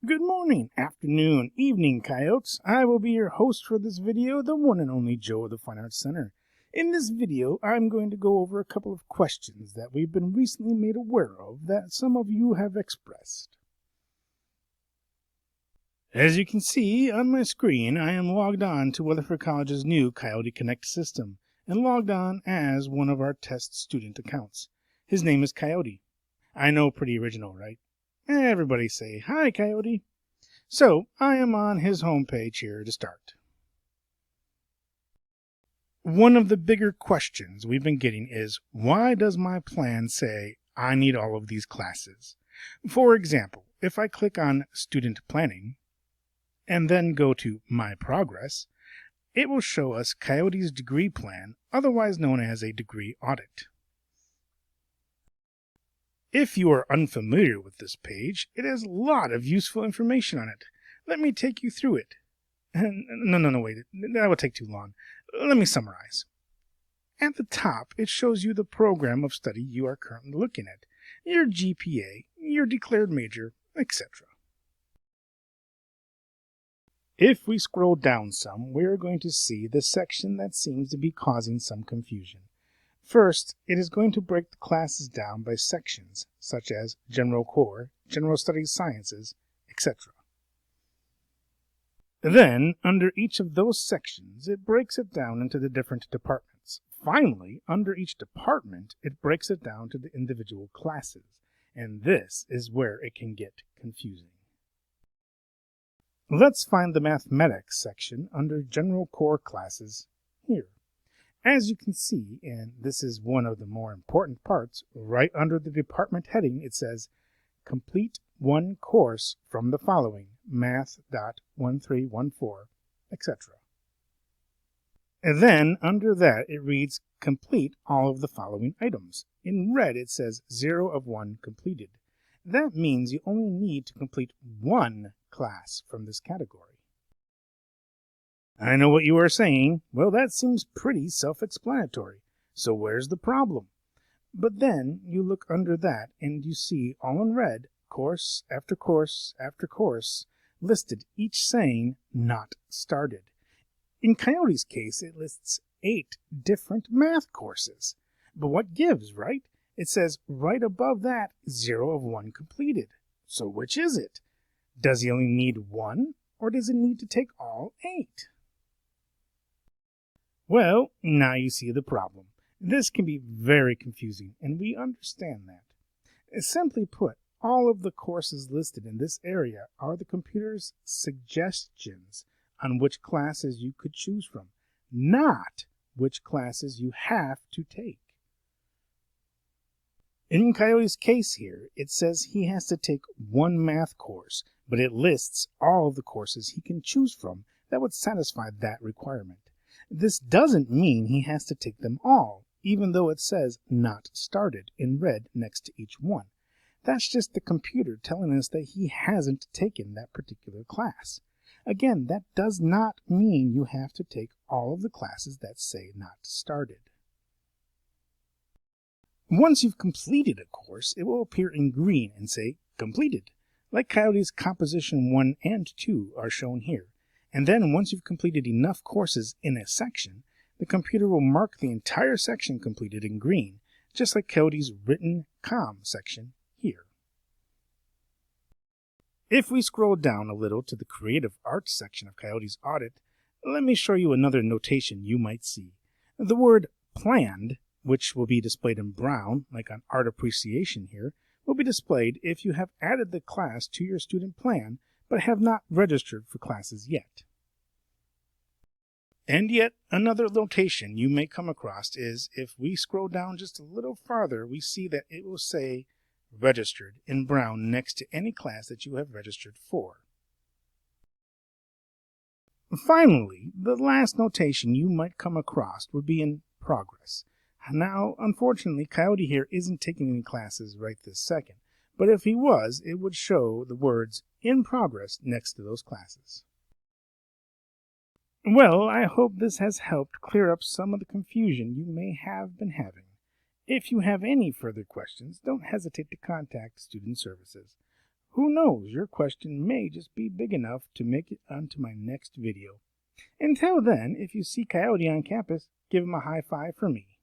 Good morning, afternoon, evening, Coyotes. I will be your host for this video, the one and only Joe of the Fine Arts Center. In this video, I'm going to go over a couple of questions that we've been recently made aware of that some of you have expressed. As you can see on my screen, I am logged on to Weatherford College's new Coyote Connect system and logged on as one of our test student accounts. His name is Coyote. I know, pretty original, right? Everybody say, "Hi, Coyote." So, I am on his homepage here to start. One of the bigger questions we've been getting is, why does my plan say I need all of these classes? For example, if I click on Student Planning, and then go to My Progress, it will show us Coyote's degree plan, otherwise known as a degree audit. If you are unfamiliar with this page, it has a lot of useful information on it. Let me take you through it. No, wait, that would take too long. Let me summarize. At the top, it shows you the program of study you are currently looking at, your GPA, your declared major, etc. If we scroll down some, we're going to see the section that seems to be causing some confusion. First, it is going to break the classes down by sections, such as General Core, General Studies Sciences, etc. Then, under each of those sections, it breaks it down into the different departments. Finally, under each department, it breaks it down to the individual classes, and this is where it can get confusing. Let's find the Mathematics section under General Core classes here. As you can see, and this is one of the more important parts, right under the department heading it says, Complete one course from the following, Math.1314, etc. And then under that it reads, Complete all of the following items. In red it says 0 of 1 completed. That means you only need to complete one class from this category. I know what you are saying. Well, that seems pretty self-explanatory. So where's the problem? But then you look under that and you see all in red, course after course after course, listed, each saying not started. In Coyote's case, it lists 8 different math courses. But what gives, right? It says right above that, 0 of 1 completed. So which is it? Does he only need one, or does he need to take all 8? Well, now you see the problem. This can be very confusing, and we understand that. Simply put, all of the courses listed in this area are the computer's suggestions on which classes you could choose from, not which classes you have to take. In Coyote's case here, it says he has to take one math course, but it lists all of the courses he can choose from that would satisfy that requirement. This doesn't mean he has to take them all, even though it says not started in red next to each one. That's just the computer telling us that he hasn't taken that particular class. Again, that does not mean you have to take all of the classes that say not started. Once you've completed a course, it will appear in green and say completed, like Coyote's Composition 1 and 2 are shown here. And then once you've completed enough courses in a section, the computer will mark the entire section completed in green, just like Coyote's Written Com section here. If we scroll down a little to the Creative Arts section of Coyote's Audit, let me show you another notation you might see. The word planned, which will be displayed in brown, like on Art Appreciation here, will be displayed if you have added the class to your student plan but have not registered for classes yet. And yet, another notation you may come across is, if we scroll down just a little farther, we see that it will say registered in brown next to any class that you have registered for. Finally, the last notation you might come across would be in progress. Now, unfortunately, Coyote here isn't taking any classes right this second, but if he was, it would show the words in progress next to those classes. Well, I hope this has helped clear up some of the confusion you may have been having. If you have any further questions, don't hesitate to contact Student Services. Who knows, your question may just be big enough to make it onto my next video. Until then, if you see Coyote on campus, give him a high five for me.